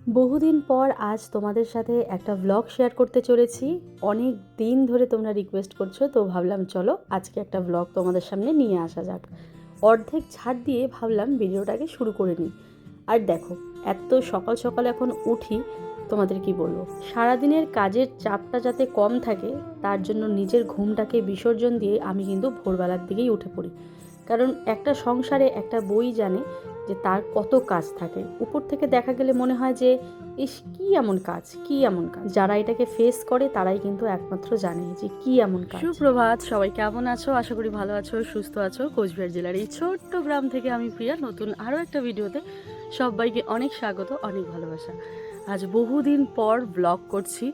বহুদিন পর আজ তোমাদের সাথে একটা ব্লগ শেয়ার করতে চলেছি। অনেক দিন ধরে তোমরা রিকোয়েস্ট করছো, তো ভাবলাম চলো আজকে একটা ব্লগ তোমাদের সামনে নিয়ে আসা যাক। অর্ধেক ছাড় দিয়ে ভাবলাম ভিডিওটাকে শুরু করে নিই। আর দেখো, এত সকাল সকাল এখন উঠি, তোমাদের কি বলবো, সারাদিনের কাজের চাপটা যাতে কম থাকে তার জন্য নিজের ঘুমটাকে বিসর্জন দিয়ে আমি কিন্তু ভোরবেলার দিকেই উঠে পড়ি। কারণ একটা সংসারে একটা বই জানে যে তার কত কাজ থাকে। উপর থেকে দেখা গেলে মনে হয় যে ইস, কী এমন কাজ, কী এমন কাজ। যারা এটাকে ফেস করে তারাই কিন্তু একমাত্র জানে যে কী এমন কাজ। সুপ্রভাত, সবাই কেমন আছো? আশা করি ভালো আছো, সুস্থ আছো। কোচবিহার জেলার এই ছোট্ট গ্রাম থেকে আমি প্রিয়া নতুন আরও একটা ভিডিওতে সবাইকে অনেক স্বাগত, অনেক ভালোবাসা। আজ বহুদিন পর ব্লগ করছি,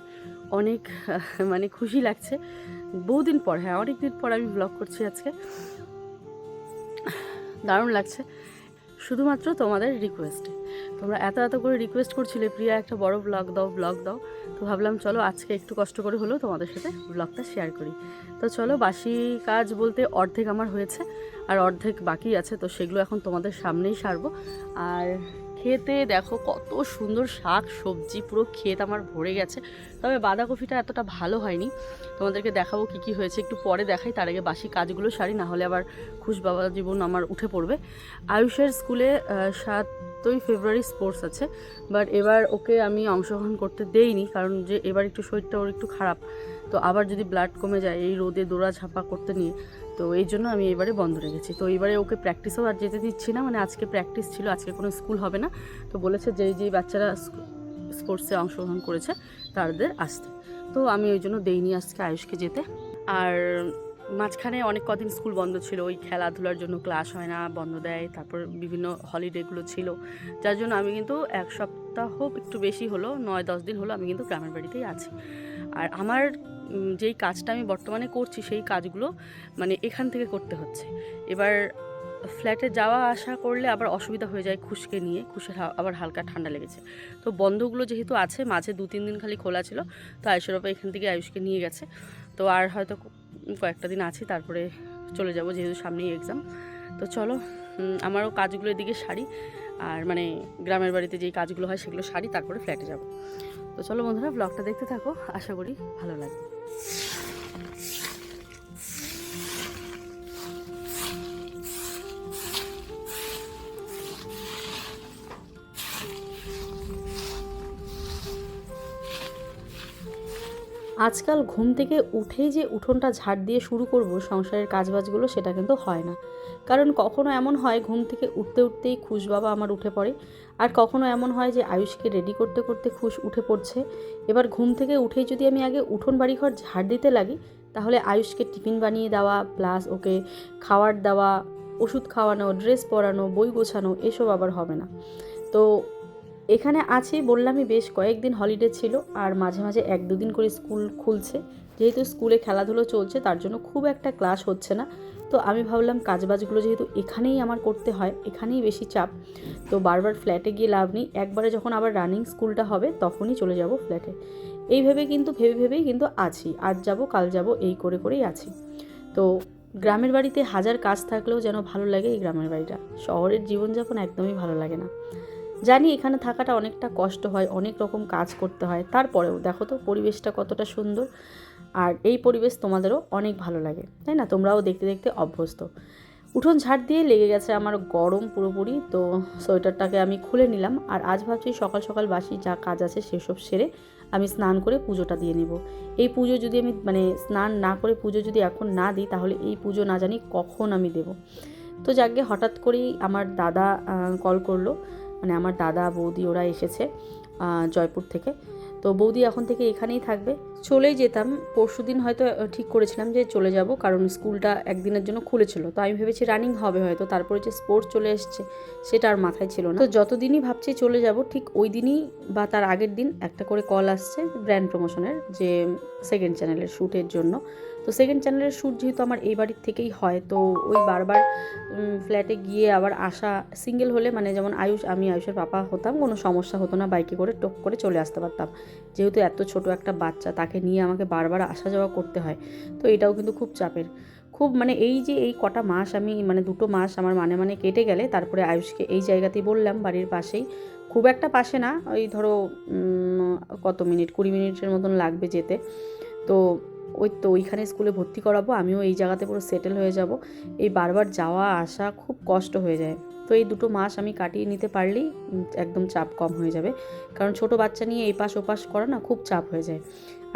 অনেক মানে খুশি লাগছে। বহুদিন পর, হ্যাঁ অনেক দিন পর আমি ব্লগ করছি আজকে, দারুণ লাগছে। শুধুমাত্র তোমাদের রিকোয়েস্টে, তোমরা এত এত করে রিকোয়েস্ট করছিলে প্রিয়া একটা বড় ব্লগ দাও, ব্লগ দাও। তো ভাবলাম চলো আজকে একটু কষ্ট করে হলেও তোমাদের সাথে ব্লগটা শেয়ার করি। তো চলো, বাসি কাজ বলতে অর্ধেক আমার হয়েছে আর অর্ধেক বাকি আছে, তো সেগুলো এখন তোমাদের সামনেই সারবো। আর খেতে দেখো কত সুন্দর শাক সবজি, পুরো ক্ষেত আমার ভরে গেছে। তবে বাঁধাকপিটা এতটা ভালো হয়নি, তোমাদেরকে দেখাবো কী কী হয়েছে একটু পরে দেখাই। তার আগে বাসি কাজগুলো সারি, না হলে আবার খুশ বাবা জীবন আমার উঠে পড়বে। আয়ুষের স্কুলে 7ই ফেব্রুয়ারি স্পোর্টস আছে, বাট এবার ওকে আমি অংশগ্রহণ করতে দেইনি, কারণ যে এবার একটু শরীরটা ওর একটু খারাপ, তো আবার যদি ব্লাড কমে যায় এই রোদে দৌড়া ঝাঁপা করতে নিয়ে, তো এই জন্য আমি এবারে বন্ধ রেখেছি। তো এবারে ওকে প্র্যাকটিসও আর যেতে দিচ্ছি না, মানে আজকে প্র্যাকটিস ছিল, আজকে কোনো স্কুল হবে না। তো বলেছে যেই বাচ্চারা স্পোর্টসে অংশগ্রহণ করেছে তাদের আসতে, তো আমি ওই জন্য দেইনি আজকে আয়ুষকে যেতে। আর মাঝখানে অনেক কদিন স্কুল বন্ধ ছিল, ওই খেলাধুলার জন্য ক্লাস হয় না, বন্ধ দেয়, তারপর বিভিন্ন হলিডেগুলো ছিল, যার জন্য আমি কিন্তু 1 সপ্তাহ একটু বেশি হলো, 9-10 দিন হলো আমি কিন্তু গ্রামের বাড়িতেই আছি। আর আমার যেই কাজটা আমি বর্তমানে করছি সেই কাজগুলো মানে এখান থেকে করতে হচ্ছে। এবার ফ্ল্যাটে যাওয়া আসা করলে আবার অসুবিধা হয়ে যায় খুশকে নিয়ে, খুশের আবার হালকা ঠান্ডা লেগেছে। তো বন্ধগুলো যেহেতু আছে, মাঝে 2-3 দিন খালি খোলা ছিল, তো আয়ুষের বাবা এখান থেকে আয়ুষকে নিয়ে গেছে। তো আর হয়তো কয়েকটা দিন আছি, তারপরে চলে যাব, যেহেতু সামনেই এক্সাম। তো চলো আমারও কাজগুলো এদিকে সারি, আর মানে গ্রামের বাড়িতে যেই কাজগুলো হয় সেগুলো সারি, তারপরে ফ্ল্যাটে যাব। তো চলো বন্ধুরা, ব্লগটা দেখতে থাকো, আশা করি ভালো লাগবে। আজকাল ঘুম থেকে উঠেই যে উঠোনটা ঝাড় দিয়ে শুরু করব সংসারের কাজবাজগুলো, সেটা কিন্তু হয় না। কারণ কখনো এমন হয় ঘুম থেকে উঠতে উঠতেই খুশ বাবা আমার উঠে পড়ে, আর কখনো এমন হয় যে আয়ুষকে রেডি করতে করতে খুশ উঠে পড়ছে। এবার ঘুম থেকে উঠেই যদি আমি আগে উঠোন বাড়িঘর ঝাড় দিতে লাগি, তাহলে আয়ুষকে টিফিন বানিয়ে দেওয়া, প্লাস ওকে খাওয়ার দেওয়া, ওষুধ খাওয়ানো, ড্রেস পরানো, বই গোছানো, এসব আবার হবে না। তো এখানে আছি বললামই, বেশ কয়েকদিন হলিডে ছিল, আর মাঝে মাঝে 1-2 দিন করে স্কুল খুলছে। যেহেতু স্কুলে খেলাধুলো চলছে তার জন্য খুব একটা ক্লাস হচ্ছে না। তো আমি ভাবলাম কাজবাজগুলো যেহেতু এখানেই আমার করতে হয়, এখানেই বেশি চাপ, তো বারবার ফ্ল্যাটে গিয়ে লাভ নেই। একবারে যখন আবার রানিং স্কুলটা হবে তখনই চলে যাব ফ্ল্যাটে। এইভাবে কিন্তু ভেবেই কিন্তু আছি, আজ যাব কাল যাব এই করে করেই আছি। তো গ্রামের বাড়িতে হাজার কাজ থাকলেও যেন ভালো লাগে এই গ্রামের বাড়িটা। শহরের জীবনযাপন একদমই ভালো লাগে না। জানি এখানে থাকাটা অনেকটা কষ্ট হয়, অনেক রকম কাজ করতে হয়, তারপরেও দেখো তো পরিবেশটা কতটা সুন্দর। আর এই পরিবেশ তোমাদেরও অনেক ভালো লাগে, তাই না? তোমরাও দেখতে দেখতে অভ্যস্ত। উঠোন ঝাড় দিয়ে লেগে গেছে আমার গরম পুরোপুরি, তো সোয়েটারটাকে আমি খুলে নিলাম। আর আজ ভাবছি সকাল সকাল বাসি যা কাজ আছে সেসব সেরে আমি স্নান করে পুজোটা দিয়ে নেব। এই পুজো যদি আমি মানে স্নান না করে পুজো যদি এখন না দিই, তাহলে এই পুজো না জানি কখন আমি দেব। তো যাকে হঠাৎ করেই আমার দাদা কল করলো, মানে আমার দাদা বৌদি ওরা এসেছে জয়পুর থেকে। তো বৌদি এখন থেকে এখানেই থাকবে, চলেই যেতাম পরশুদিন, হয়তো ঠিক করেছিলাম যে চলে যাব, কারণ স্কুলটা একদিনের জন্য খুলেছিল। তো আমি ভেবেছি রানিং হবে হয়তো, তারপরে যে স্পোর্টস চলে এসছে সেটা আর মাথায় ছিল না। তো যতদিনই ভাবছি চলে যাব, ঠিক ওই দিনই বা তার আগের দিন একটা করে কল আসছে ব্র্যান্ড প্রমোশনের, যে সেকেন্ড চ্যানেলের শ্যুটের জন্য। তো সেকেন্ড চ্যানেলের শ্যুট যেহেতু আমার এই বাড়ির থেকেই হয়, তো ওই বারবার ফ্ল্যাটে গিয়ে আবার আসা, সিঙ্গেল হলে মানে যেমন আমি আয়ুষের পাপা হতাম, কোনো সমস্যা হতো না, বাইকে করে টক করে চলে আসতে পারতাম। যেহেতু এত ছোট একটা বাচ্চা, তাকে নিয়ে আমাকে বারবার আসা যাওয়া করতে হয়, তো এটাও কিন্তু খুব চাপের। খুব মানে এই কটা মাস আমি মানে 2 মাস আমার মানে কেটে গেলে, তারপরে আয়ুষকে এই জায়গাতেই বললাম বাড়ির পাশেই খুব একটা পাশে না, ওই ধরো কত মিনিট, 20 মিনিটের মতন লাগবে যেতে। তো ওইখানে স্কুলে ভর্তি করাবো, আমিও এই জায়গাতে পুরো সেটেল হয়ে যাব। এই বারবার যাওয়া আসা খুব কষ্ট হয়ে যায়। তো এই 2 মাস আমি কাটিয়ে নিতে পারলেই একদম চাপ কম হয়ে যাবে, কারণ ছোট বাচ্চা নিয়ে এই পাশ ওপাশ করা না খুব চাপ হয়ে যায়।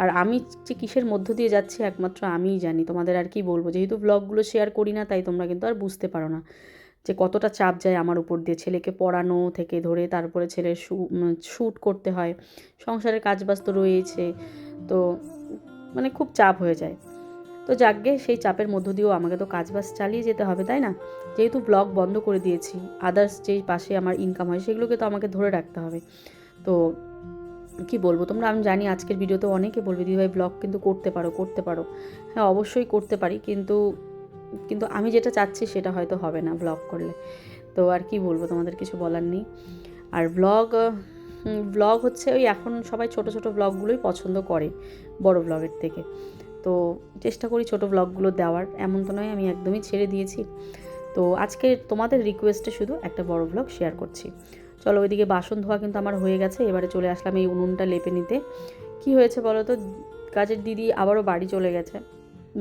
আর আমি যে কিসের মধ্য দিয়ে যাচ্ছি একমাত্র আমিই জানি, তোমাদের আর কি বলবো, যেহেতু ব্লগগুলো শেয়ার করি না তাই তোমরা কিন্তু আর বুঝতে পারো না যে কতটা চাপ যায় আমার উপর দিয়ে। ছেলেকে পড়ানো থেকে ধরে তারপরে ছেলের শ্যুট করতে হয়, সংসারের কাজবাজ তো রয়েছে, তো মানে খুব চাপ হয়ে যায়। তো যাকগে, সেই চাপের মধ্য দিয়েও আমাকে তো কাজবাজ চালিয়ে যেতে হবে, তাই না? যেহেতু ব্লগ বন্ধ করে দিয়েছি, আদার্স যেই পাশে আমার ইনকাম হয় সেগুলোকে তো আমাকে ধরে রাখতে হবে। তো কি বলবো, তোমরা, আমি জানি আজকের ভিডিওতে অনেকে বলবে দিদিভাই ব্লগ কিন্তু করতে পারো। হ্যাঁ, অবশ্যই করতে পারি, কিন্তু আমি যেটা চাচ্ছি সেটা হয়তো হবে না ব্লগ করলে। তো আর কি বলবো, তোমাদের কিছু বলার নেই। আর ব্লগ হচ্ছে ওই, এখন সবাই ছোট ছোট ব্লগগুলোই পছন্দ করে বড় ব্লগের থেকে। তো চেষ্টা করি ছোট ব্লগগুলো দেওয়ার, এমন তো নয় আমি একদমই ছেড়ে দিয়েছি। তো আজকে তোমাদের রিকোয়েস্টে শুধু একটা বড় ব্লগ শেয়ার করছি। চলো, ওইদিকে বাসন ধোয়া কিন্তু আমার হয়ে গেছে, এবারে চলে আসলাম এই উনুনটা লেপে নিতে। কি হয়েছে বলো তো, কাজের দিদি আবারও বাড়ি চলে গেছে,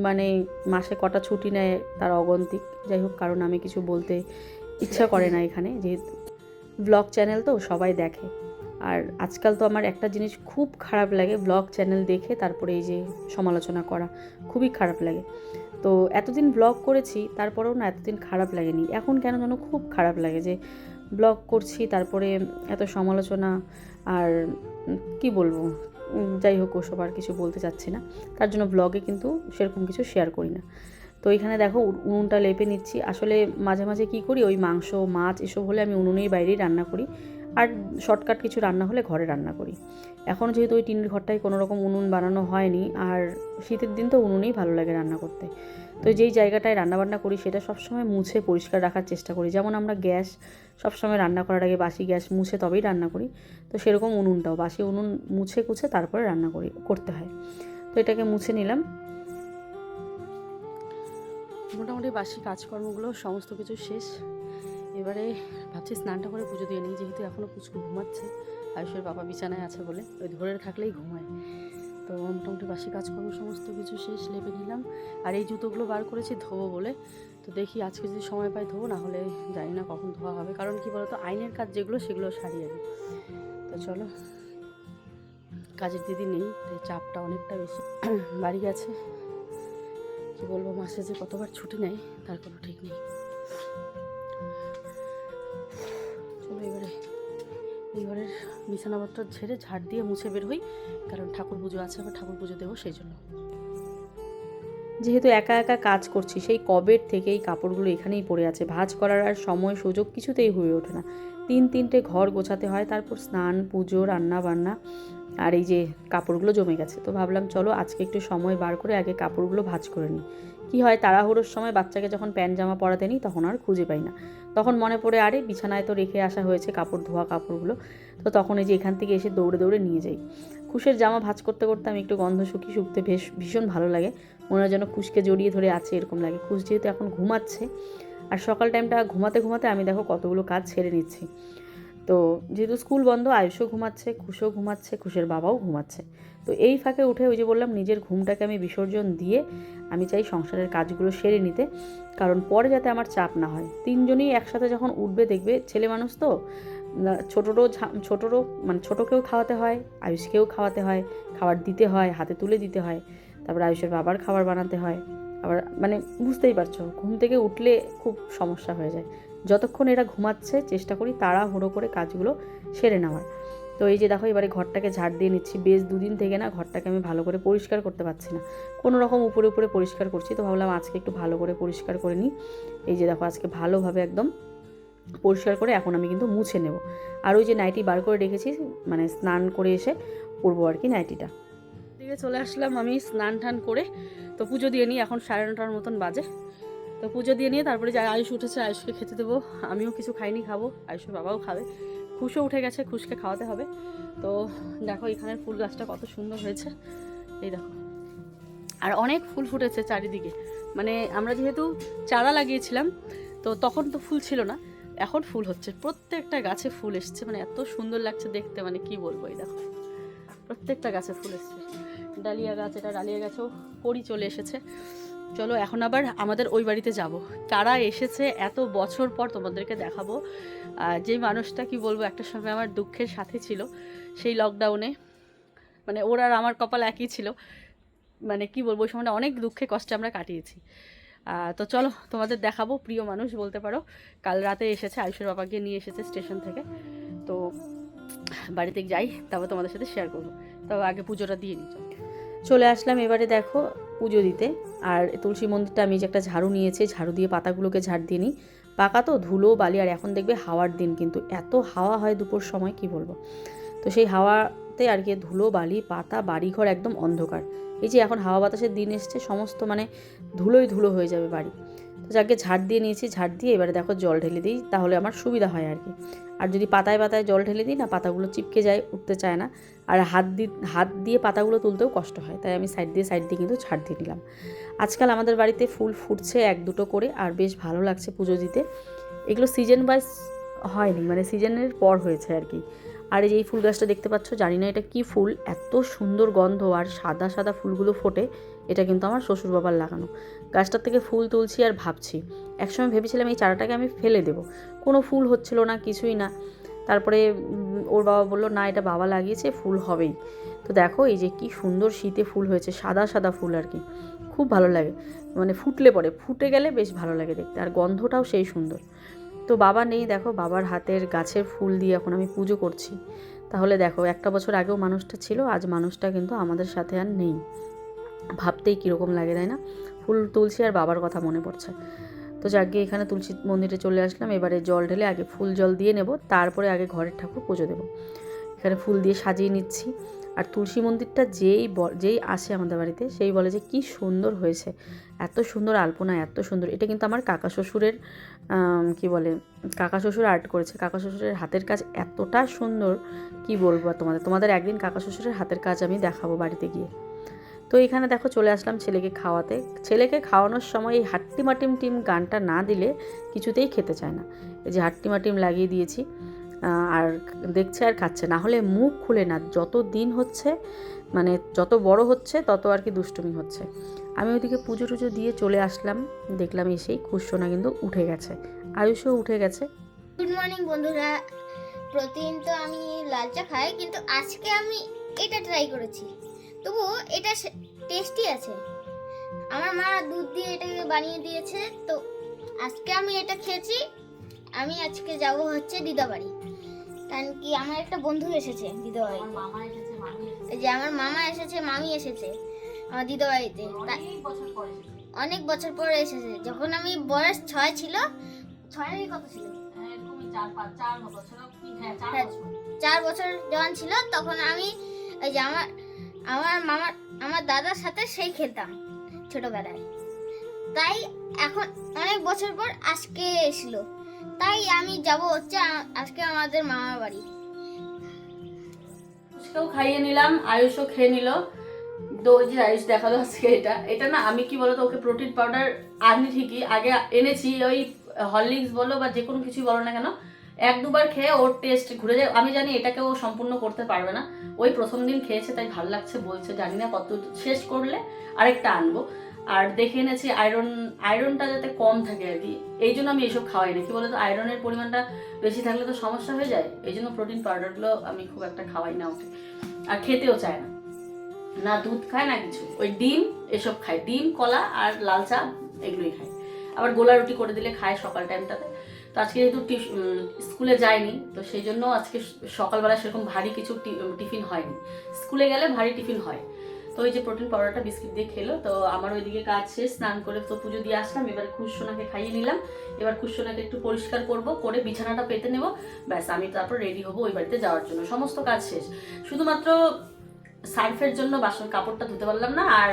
মানে মাসে কটা ছুটি নেয় তার অগন্তিক। যাই হোক, কারণ আমি কিছু বলতে ইচ্ছা করে না এখানে, যেহেতু ব্লগ চ্যানেল তো সবাই দেখে। আর আজকাল তো আমার একটা জিনিস খুব খারাপ লাগে, ব্লগ চ্যানেল দেখে তারপরে এই যে সমালোচনা করা, খুবই খারাপ লাগে। তো এতদিন ব্লগ করেছি তারপরেও না এতদিন খারাপ লাগেনি, এখন কেন যেন খুব খারাপ লাগে যে ব্লগ করছি তারপরে এত সমালোচনা। আর কি বলবো, যাই হোক, ওসব আর কিছু বলতে চাচ্ছি না, তার জন্য ব্লগে কিন্তু সেরকম কিছু শেয়ার করি না। তো এখানে দেখো উনুনটা লেপে নিচ্ছি। আসলে মাঝে মাঝে কী করি, ওই মাংস মাছ এসব হলে আমি উনুনেই বাইরেই রান্না করি, আর শর্টকাট কিছু রান্না হলে ঘরে রান্না করি। এখন যেহেতু ওই টিনের ঘরটায় কোনো রকম উনুন বানানো হয়নি, আর শীতের দিন তো উনুনেই ভালো লাগে রান্না করতে। তো যেই জায়গাটায় রান্নাবান্না করি সেটা সবসময় মুছে পরিষ্কার রাখার চেষ্টা করি। যেমন আমরা গ্যাস সবসময় রান্না করার আগে বাসি গ্যাস মুছে তবেই রান্না করি, তো সেরকম উনুনটাও বাসি উনুন মুছে কুছে তারপরে রান্না করতে হয়। তো এটাকে মুছে নিলাম। মোটামুটি বাসি কাজকর্মগুলো সমস্ত কিছু শেষ। এবারে ভাবছি স্নানটা করে পুজো দিয়ে নিই, যেহেতু এখনও পুচকু ঘুমাচ্ছে, আয়ুষের বাবা বিছানায় আছে বলে ওই ধরে থাকলেই ঘুমায়। তো মোটামুটি বাসি কাজকর্ম সমস্ত কিছু শেষ, লেপে নিলাম। আর এই জুতোগুলো বার করেছি ধোবো বলে, তো দেখি আজকে যদি সময় পাই ধোবো, না হলে জানি না কখন ধোয়া হবে, কারণ কি বলতো আইনের কাজ যেগুলো সেগুলো সারি আগে। তো চলো, কাজের দিদি নেই তাই চাপটা অনেকটা বেশি। বাড়ি গেছে, কি বলবো, মাসে যে কতবার ছুটি নেয় তার কোনো ঠিক নেই। চলো এবারে এই ঘরের বিছানাপত্র ঝেড়ে ঝাড় দিয়ে মুছে বের হই, কারণ ঠাকুর পুজো আছে, আবার ঠাকুর পুজো দেবো, সেই জন্য। যেহেতু একা একা কাজ করছি, সেই কবের থেকে এই কাপড়গুলো এখানেই পড়ে আছে, ভাঁজ করার আর সময় সুযোগ কিছুতেই হয়ে ওঠে না। 3-3টে ঘর গোছাতে হয়, তারপর স্নান পুজো রান্না বান্না, আর এই যে কাপড়গুলো জমে গেছে। তো ভাবলাম চলো আজকে একটু সময় বার করে আগে কাপড়গুলো ভাঁজ করে নিই। কী হয়, তাড়াহুড়োর সময় বাচ্চাকে যখন প্যান্ট জামা পরাতে নিই তখন আর খুঁজে পাই না, তখন মনে পড়ে আরে বিছানায় তো রেখে আসা হয়েছে কাপড় ধোয়া কাপড়গুলো। তো তখন এই যে এখান থেকে এসে দৌড়ে দৌড়ে নিয়ে যাই। খুশের জামা ভাঁজ করতে করতে আমি একটু গন্ধ শুকতে ভীষণ ভালো লাগে, মনে হয় যেন খুশকে জড়িয়ে ধরে আছে এরকম লাগে। খুশ যেহেতু এখন ঘুমাচ্ছে, আর সকাল টাইমটা ঘুমাতে ঘুমাতে আমি দেখো কতগুলো কাজ ছেড়ে নিচ্ছি। তো যেহেতু স্কুল বন্ধ, আয়ুষও ঘুমাচ্ছে, খুশও ঘুমাচ্ছে, খুশের বাবাও ঘুমাচ্ছে। তো এই ফাঁকে উঠে ওই যে বললাম নিজের ঘুমটাকে আমি বিসর্জন দিয়ে আমি চাই সংসারের কাজগুলো সেরে নিতে, কারণ পরে যাতে আমার চাপ না হয়। 3জনই একসাথে যখন উঠবে দেখবে, ছেলে মানুষ তো, ছোটোরও মানে ছোটোকেও খাওয়াতে হয়, আয়ুষকেও খাওয়াতে হয়, খাবার দিতে হয়, হাতে তুলে দিতে হয়, তারপর আয়ুষের বাবার খাবার বানাতে হয়, আবার মানে বুঝতেই পারছো ঘুম থেকে উঠলে খুব সমস্যা হয়ে যায়। যতক্ষণ এরা ঘুমাচ্ছে চেষ্টা করি তাড়াহুড়ো করে কাজগুলো সেরে নেওয়ার। তো এই যে দেখো এবারে ঘরটাকে ঝাড় দিয়ে নিচ্ছি। বেশ 2 দিন থেকে না ঘরটাকে আমি ভালো করে পরিষ্কার করতে পারছি না, কোনো রকম উপরে উপরে পরিষ্কার করছি। তো ভাবলাম আজকে একটু ভালো করে পরিষ্কার করে নিই। এই যে দেখো আজকে ভালোভাবে একদম পরিষ্কার করে এখন আমি কিন্তু মুছে নেব। আর ওই যে নাইটি বার করে রেখেছি, মানে স্নান করে এসে পরবো আর কি নাইটিটা। দিকে চলে আসলাম আমি স্নান টান করে। তো পুজো দিয়ে নিই, এখন 9:30টার মতন বাজে। তো পুজো দিয়ে নিয়ে তারপরে যে আয়ুষ উঠেছে, আয়ুষকে খেতে দেবো। আমিও কিছু খাইনি, খাবো, আয়ুষের বাবাও খাবে, খুশও উঠে গেছে, খুশকে খাওয়াতে হবে। তো দেখো এখানের ফুল গাছটা কত সুন্দর হয়েছে, এই দেখো, আর অনেক ফুল ফুটেছে চারিদিকে। মানে আমরা যেহেতু চারা লাগিয়েছিলাম, তো তখন তো ফুল ছিল না, এখন ফুল হচ্ছে, প্রত্যেকটা গাছে ফুল এসছে, মানে এত সুন্দর লাগছে দেখতে, মানে কি বলবো। এই দেখো প্রত্যেকটা গাছে ফুল এসছে। ডালিয়া গাছ, এটা ডালিয়া গাছেও কড়ি চলে এসেছে। চলো এখন আবার আমাদের ওই বাড়িতে যাব। কারা এসেছে এত বছর পর তোমাদেরকে দেখাবো। যেই মানুষটা কি বলবো একটা সময় আমার দুঃখের সাথে ছিল সেই লকডাউনে, মানে ওর আর আমার কপাল একই ছিল, মানে কি বলবো ওই সময়টা অনেক দুঃখে কষ্টে আমরা কাটিয়েছি। তো চলো তোমাদের দেখাবো, প্রিয় মানুষ বলতে পারো। কাল রাতে এসেছে, আয়ুষের বাবাকে নিয়ে এসেছে স্টেশন থেকে। তো বাড়িতে যাই, তারপর তোমাদের সাথে শেয়ার করবো। তবে আগে পুজোটা দিয়ে নিই। চলে আসলাম এবারে দেখো পুজো দিতে। আর তুলসী মন্দিরটা আমি যে একটা ঝাড়ু নিয়েছি, ঝাড়ু দিয়ে পাতাগুলোকে ঝাড় দিয়ে নিই। পাকা তো ধুলো বালি, আর এখন দেখবে হাওয়ার দিন, কিন্তু এত হাওয়া হয় দুপুর সময় কি বলবো। তো সেই হাওয়াতে আর কি ধুলো বালি পাতা বাড়িঘর একদম অন্ধকার। এই যে এখন হাওয়া বাতাসের দিন এসছে, সমস্ত মানে ধুলোই ধুলো হয়ে যাবে বাড়ি। তো যাকে ঝাড় দিয়ে নিয়েছি, ঝাড় দিয়ে এবারে দেখো জল ঢেলে দিই, তাহলে আমার সুবিধা হয় আর কি। আর যদি পাতায় পাতায় জল ঢেলে দিই না, পাতাগুলো চিপকে যায়, উঠতে চায় না। আর হাত দিয়ে পাতাগুলো তুলতেও কষ্ট হয়, তাই আমি সাইড দিয়ে কিন্তু ঝাড় দিয়ে নিলাম। আজকাল আমাদের বাড়িতে ফুল ফুটছে এক দুটো করে, আর বেশ ভালো লাগছে পুজো দিতে। এগুলো সিজন ওয়াইজ হয়নি, মানে সিজনের পর হয়েছে আর কি। আর এই যে এই ফুল গাছটা দেখতে পাচ্ছ, জানি না এটা কি ফুল, এত সুন্দর গন্ধ, আর সাদা সাদা ফুলগুলো ফোটে। এটা কিন্তু আমার শ্বশুর বাবার লাগানো। গাছটার থেকে ফুল তুলছি আর ভাবছি, একসময় ভেবেছিলাম এই চারাটাকে আমি ফেলে দেবো, কোনো ফুল হচ্ছিল না, কিছুই না। তারপরে ওর বাবা বললো না, এটা বাবা লাগিয়েছে, ফুল হবেই। তো দেখো এই যে কি সুন্দর শীতে ফুল হয়েছে, সাদা সাদা ফুল আর কি, খুব ভালো লাগে। মানে ফুটে গেলে বেশ ভালো লাগে দেখতে, আর গন্ধটাও সেই সুন্দর। তো বাবা নেই, দেখো বাবার হাতের গাছের ফুল দিয়ে এখন আমি পুজো করছি। তাহলে দেখো একটা বছর আগেও মানুষটা ছিল, আজ মানুষটা কিন্তু আমাদের সাথে আর নেই। ভাবতেই কীরকম লাগে, তাই না? ফুল তুলছি আর বাবার কথা মনে পড়ছে। তো যাকে এখানে তুলসী মন্দিরে চলে আসলাম, এবারে জল ঢেলে আগে ফুল জল দিয়ে নেব, তারপরে আগে ঘরের ঠাকুর পুজো দেবো। এখানে ফুল দিয়ে সাজিয়ে নিচ্ছি। আর তুলসী মন্দিরটা যেই আসে আমাদের বাড়িতে, সেই বলে যে কি সুন্দর হয়েছে, এত সুন্দর আলপনা, এত সুন্দর। এটা কিন্তু আমার কাকা শ্বশুরের কি বলে, কাকা শ্বশুর আর্ট করেছে। কাকা শ্বশুরের হাতের কাজ এতটা সুন্দর, কি বলবো তোমাদের একদিন কাকা শ্বশুরের হাতের কাজ আমি দেখাবো বাড়িতে গিয়ে। তো এখানে দেখো চলে আসলাম ছেলেকে খাওয়াতে। ছেলেকে খাওয়ানোর সময় এই হাট্টিমাটিম টিম গানটা না দিলে কিছুতেই খেতে চায় না। এই যে হাট্টিমাটিম লাগিয়ে দিয়েছি, আর দেখছে আর খাচ্ছে, না হলে মুখ খুলে না। যত দিন হচ্ছে, মানে যত বড় হচ্ছে তত আর কি দুষ্টুমি হচ্ছে। আমি ওইদিকে পুজো টুজো দিয়ে চলে আসলাম, দেখলাম এসেই খুশসোনা কিন্তু উঠে গেছে, আয়ুষও উঠে গেছে। গুড মর্নিং বন্ধুরা। প্রতিদিন তো আমি লাল চা খাই, কিন্তু আজকে আমি এটা ট্রাই করেছি, তবু এটা টেস্টি আছে। আমার মা দুধ দিয়ে এটাকে বানিয়ে দিয়েছে, তো আজকে আমি এটা খেয়েছি। আমি আজকে যাব হচ্ছে দিদাবাড়ি, কারণ কি আমার একটা বন্ধু এসেছে দিদাবাড়িতে। এই যে আমার মামা এসেছে, মামি এসেছে আমার দিদাবাড়িতে, অনেক বছর পরে এসেছে। যখন আমি বয়স 6 ছিল, 6 কত ছিল, 4 বছর যখন ছিল, তখন আমি এই যে আমার দাদার সাথে সেই খেলতাম ছোটবেলায়। তাই এখন অনেক বছর পর আজকে এসেছিল, তাই আমি যাব হচ্ছে আজকে আমাদের মামার বাড়ি। আজকেও খাইয়ে নিলাম, আয়ুষও খেয়ে নিল। তো ওই যে আয়ুষ দেখালো আজকে এটা না, আমি কি বলতো ওকে প্রোটিন পাউডার আনি ঠিকই, আগে এনেছি ওই হরলিক্স বলো বা যে কোনো কিছুই বলো না কেন, এক দুবার খেয়ে ওর টেস্ট ঘুরে যায়। আমি জানি এটাকে ও সম্পূর্ণ করতে পারবে না, ওই প্রথম দিন খেয়েছে তাই ভালো লাগছে বলছে, জানি না কত শেষ করলে আরেকটা আনবো। আর দেখে এনেছি আয়রনটা যাতে কম থাকে আর কি, এই জন্য আমি এইসব খাওয়াই না। কি বলতো আয়রনের পরিমাণটা বেশি থাকলে তো সমস্যা হয়ে যায়, এই জন্য প্রোটিন পাউডারগুলো আমি খুব একটা খাওয়াই না ওকে। আর খেতেও চায় না, না দুধ খায় না কিছু, ওই ডিম এসব খায়, ডিম কলা আর লাল চা এগুলোই খায়। আবার গোলা রুটি করে দিলে খায় সকাল টাইমটাতে। তো আজকে যেহেতু স্কুলে যায়নি, তো সেই জন্য আজকে সকালবেলা সেরকম ভারী কিছু টিফিন হয়নি। স্কুলে গেলে ভারী টিফিন হয়। তো ওই যে প্রোটিন পাউডারটা বিস্কিট দিয়ে খেলো। তো আমার ওইদিকে কাজ শেষ, স্নান করে তো পুজো দিয়ে আসলাম। এবার খুশসোনাকে খাইয়ে নিলাম। এবার খুশসোনাকে একটু পরিষ্কার করব, করে বিছানাটা পেতে নেব, ব্যাস আমি তারপর রেডি হবো ওই বাড়িতে যাওয়ার জন্য। সমস্ত কাজ শেষ, শুধুমাত্র সার্ফের জন্য বাসন কাপড়টা ধুতে পারলাম না। আর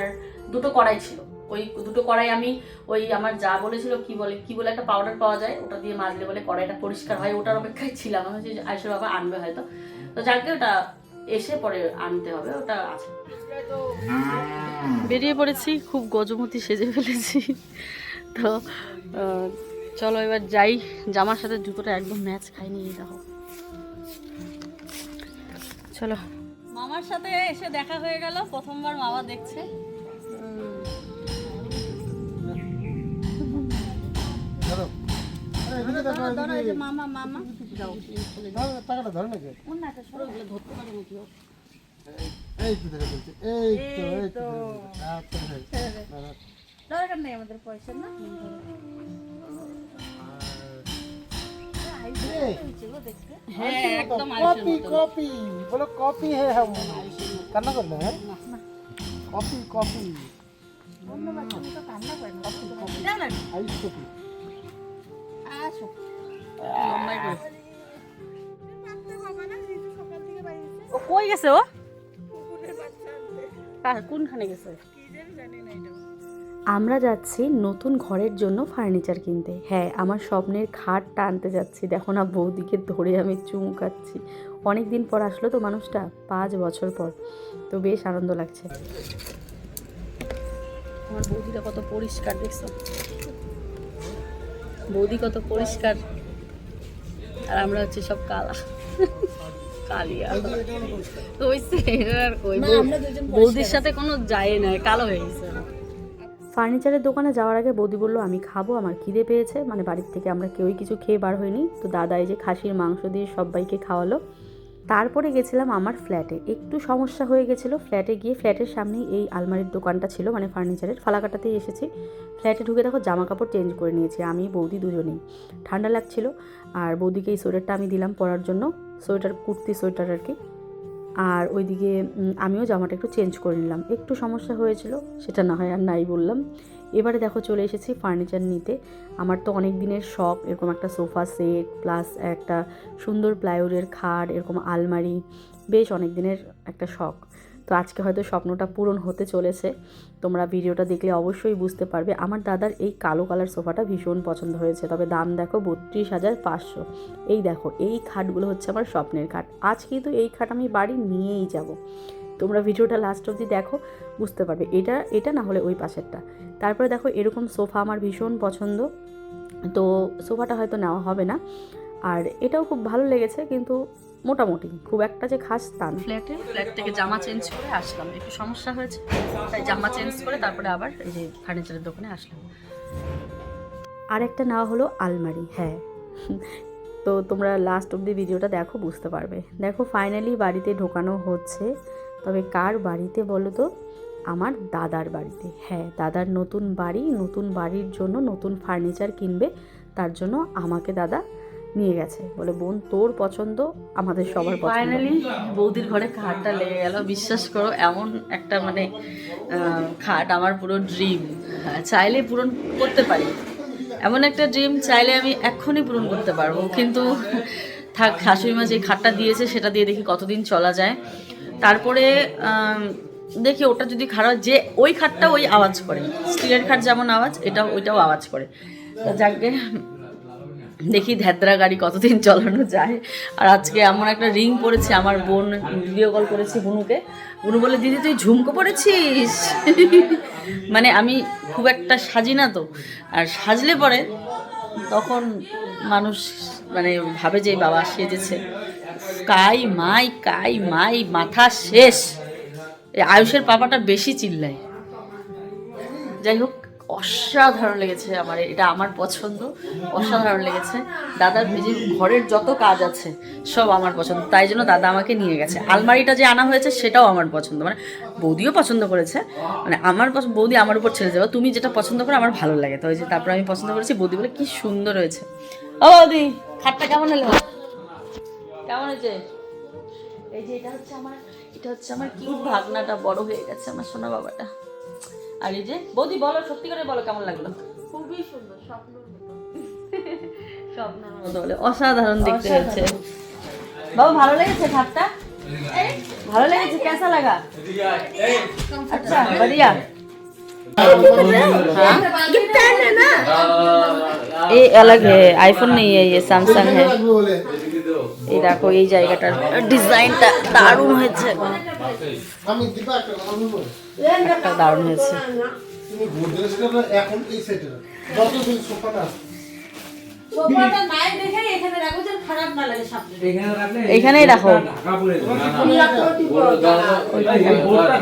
দুটো কড়াই ছিল, ওই দুটো কড়াই আমি ওই আমার যা বলেছিল কি বলে একটা পাউডার পাওয়া যায়, ওটা দিয়ে মাজলে বলে কড়াইটা পরিষ্কার হয়, ওটার অপেক্ষায় ছিলাম। আমি যে আয়ুষের বাবা আনবে হয়তো, তো যাকে ওটা এসে পরে আনতে হবে, ওটা আছে। বেরিয়ে পড়েছি, খুব গজমতি সেজে ফেলেছি। তো চলো এবার যাই, জামার সাথে জুতোটা একদম ম্যাচ খাইনি, এই দেখো। চলো, মামার সাথে এসে দেখা হয়ে গেল, প্রথমবার মামা দেখছে। মামা মামা যাও, টাকাটা ধরে নাকি অন্যটা সরো, এগুলো ধরতে পারে নাকি? এই তো ধরে বলছে, এই তো দরকার নেই আমাদের পয়সা না। হ্যাঁ একদম কপি কপি বলো, কপি হ্যাঁ হাম কান্না করলে, হ্যাঁ কপি কপি অন্য বাচ্চা তো কান্না করে না, কপি না না আইস কপি। আসো ও কই গেছে? ও কোনখানে গেছে? আমরা যাচ্ছি নতুন ঘরের জন্য ফার্নিচার কিনতে। হ্যাঁ, আমার স্বপ্নের খাটটা আনতে যাচ্ছি। দেখো না, বৌদিকে ধরে আমি চুমকাচ্ছি। অনেক দিন পর আসলো তো মানুষটা, 5 বছর পর, তো বেশ আনন্দ লাগছে। আমার বৌদিটা কত পরিষ্কার দেখছো, বৌদি কত পরিষ্কার, আর আমরা হচ্ছে সব কালা কালিয়া। বৌদির সাথে কোনো যায় না, কালো হয়ে গেছে। ফার্নিচারের দোকানে যাওয়ার আগে বৌদি বললো আমি খাবো, আমার খিদে পেয়েছে। মানে বাড়ির থেকে আমরা কেউই কিছু খেয়ে বার হইনি, তো দাদা এই যে খাসির মাংস দিয়ে সবাইকে খাওয়ালো। তারপরে গেছিলাম আমার ফ্ল্যাটে। একটু সমস্যা হয়ে গেছিলো ফ্ল্যাটে গিয়ে। ফ্ল্যাটের সামনেই এই আলমারির দোকানটা ছিল, মানে ফার্নিচারের। ফালাকাটাতেই এসেছি। ফ্ল্যাটে ঢুকে দেখো জামা কাপড় চেঞ্জ করে নিয়েছি, আমি বৌদি দুজনেই। ঠান্ডা লাগছিল, আর বৌদিকে এই সোয়েটারটা আমি দিলাম পরার জন্য, সোয়েটার কুর্তি সোয়েটার আর কি। আর ওইদিকে আমিও জামাটা একটু চেঞ্জ করে নিলাম। একটু সমস্যা হয়েছিল, সেটা না হয় আর নাই বললাম। এবারে দেখো চলে এসেছি ফার্নিচার নিতে। আমার তো অনেক দিনের শখ এরকম একটা সোফা সেট, প্লাস একটা সুন্দর প্লাইউডের খাট, এরকম আলমারি, বেশ অনেক দিনের একটা শখ। তো আজকে হয়তো স্বপ্নটা পূরণ হতে চলেছে। তোমরা ভিডিওটা দেখলে অবশ্যই বুঝতে পারবে। আমার দাদার এই কালো কালার সোফাটা ভীষণ পছন্দ হয়েছে, তবে দাম দেখো 32,500। এই দেখো, এই খাটগুলো হচ্ছে আমার স্বপ্নের খাট। আজ কিন্তু এই খাট আমি বাড়ি নিয়েই যাব। তোমরা ভিডিওটা লাস্ট অবধি দেখো, বুঝতে পারবে। এটা না হলে ওই পাশেরটা। তারপরে দেখো এরকম সোফা আমার ভীষণ পছন্দ, তো সোফাটা হয়তো নেওয়া হবে না। আর এটাও খুব ভালো লেগেছে, কিন্তু মোটামুটি, খুব একটা যে খাস তা না। ফ্ল্যাট থেকে জামা চেঞ্জ করে আসলাম, একটু সমস্যা হয়েছে তাই জামা চেঞ্জ করে তারপরে আবার এই যে ফার্নিচারের দোকানে আসলাম। আর একটা নেওয়া হলো আলমারি। হ্যাঁ, তো তোমরা লাস্ট অবধি ভিডিওটা দেখো, বুঝতে পারবে। দেখো ফাইনালি বাড়িতে ঢোকানো হচ্ছে। তবে কার বাড়িতে বলো তো? আমার দাদার বাড়িতে। হ্যাঁ, দাদার নতুন বাড়ি, নতুন বাড়ির জন্য নতুন ফার্নিচার কিনবে, তার জন্য আমাকে দাদা নিয়ে গেছে। বলে বোন তোর পছন্দ, আমাদের সবার পছন্দ। ফাইনালি বৌদির ঘরে খাটটা লেগে গেল। বিশ্বাস করো, এমন একটা মানে খাট আমার পুরো ড্রিম, চাইলে পূরণ করতে পারি। এমন একটা ড্রিম চাইলে আমি এক্ষুনি পূরণ করতে পারবো, কিন্তু থাক, শাশুড়ি মা যে খাটটা দিয়েছে সেটা দিয়ে দেখি কতদিন চলা যায়। তারপরে দেখি ওটা যদি খারাপ, যে ওই খাটটা ওই আওয়াজ করে, স্টিলের খাট যেমন আওয়াজ, ওইটাও আওয়াজ করে। তো যাকে দেখি ধ্যাদ্রা গাড়ি কতদিন চালানো যায়। আর আজকে এমন একটা রিং পড়েছে, আমার বোন ভিডিও কল করেছি বুনুকে। বুনু বলে দিদি তুই ঝুমকো পড়েছিস। মানে আমি খুব একটা সাজি না তো, আর সাজলে পরে তখন মানুষ মানে ভাবে যে বাবা সেজেছে। কাই মাই মাথা শেষ। আয়ুষের পাপাটা বেশি চিল্লায়। যাই হোক, অসাধারণ লেগেছে আমার, এটা আমার পছন্দ, অসাধারণ লেগেছে। দাদার যে ঘরের যত কাজ আছে সব আমার পছন্দ, তাই জন্য দাদা আমাকে নিয়ে গেছে। আলমারিটা যে আনা হয়েছে সেটাও আমার পছন্দ, মানে বৌদিও পছন্দ করেছে, মানে আমার বৌদি আমার উপর ছেড়ে যাবে, তুমি যেটা পছন্দ করো আমার ভালো লাগে। তো ওই যে তারপর আমি পছন্দ করেছি, বৌদি বলে কি সুন্দর হয়েছে। ও বৌদি, খাটটা কেমন হলো? কেমন হয়েছে? এই যে এটা হচ্ছে আমার কিউট ভাগনাটা, বড় হয়ে গেছে আমার সোনা বাবাটা। আর এই যে বৌদি বলো, সত্যি করে বলো কেমন লাগলো? খুবই সুন্দর, স্বপ্নের মতো বলে, অসাধারণ দেখতে হয়েছে। বাবা ভালো লেগেছে খাটটা? ভালো লেগেছে? কেসা লাগা? আচ্ছা बढ़िया। ये अलग है, आईफोन नहीं है, ये सैमसंग है। এই দেখো এই জায়গাটার ডিজাইনটা দারুণ হয়েছে, একটা দারুণ হয়েছে। সোফাটা নাই দেখে এখানে রাখো যেন খারাপ না লাগে সামনে। এখানে রাখলে এইখানেই রাখো। ঢাকা পড়ে যাবে। ঢাকা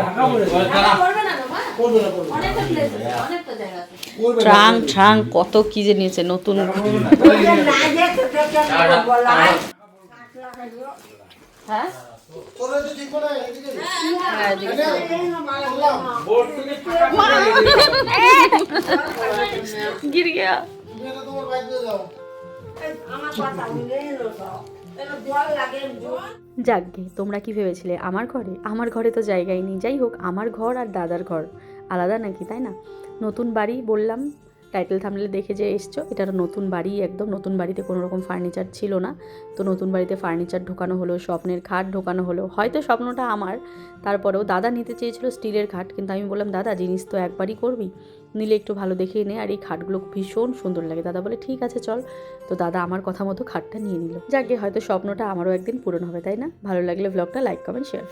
ঢাকা পড়ে যাবে। পড়বে না গো মা? অনেকটা প্লেস আছে, অনেকটা জায়গা আছে। ট্রাং ট্রাং কত কি যে নিয়েছে নতুন। হ্যাঁ হ্যাঁ, এদিকে गिर गया। যাকগে, তোমরা কি ভেবেছিলে আমার ঘরে তো জায়গাই নেই। যাই হোক, আমার ঘর আর দাদার ঘর আলাদা নাকি, তাই না? নতুন বাড়ি বললাম, টাইটেল থাম্বনেলে দেখে যে এসছো, এটা নতুন বাড়ি, একদম নতুন বাড়িতে কোনো রকম ফার্নিচার ছিল না। তো নতুন বাড়িতে ফার্নিচার ঢোকানো হলো, স্বপ্নের খাট ঢোকানো হলো। হয়তো স্বপ্নটা আমার, তারপরেও দাদা নিতে চেয়েছিল স্টিলের খাট, কিন্তু আমি বললাম দাদা জিনিস তো একবারই করবি, নিলে একটু ভালো দেখেই নে, আর এই খাটগুলো ভীষণ সুন্দর লাগে। দাদা বলে ঠিক আছে চল। তো দাদা আমার কথা মতো খাটটা নিয়ে নিল। যাকে হয়তো স্বপ্নটা আমারও একদিন পূরণ হবে, তাই না? ভালো লাগলে ব্লগটা লাইক কমেন্ট শেয়ার।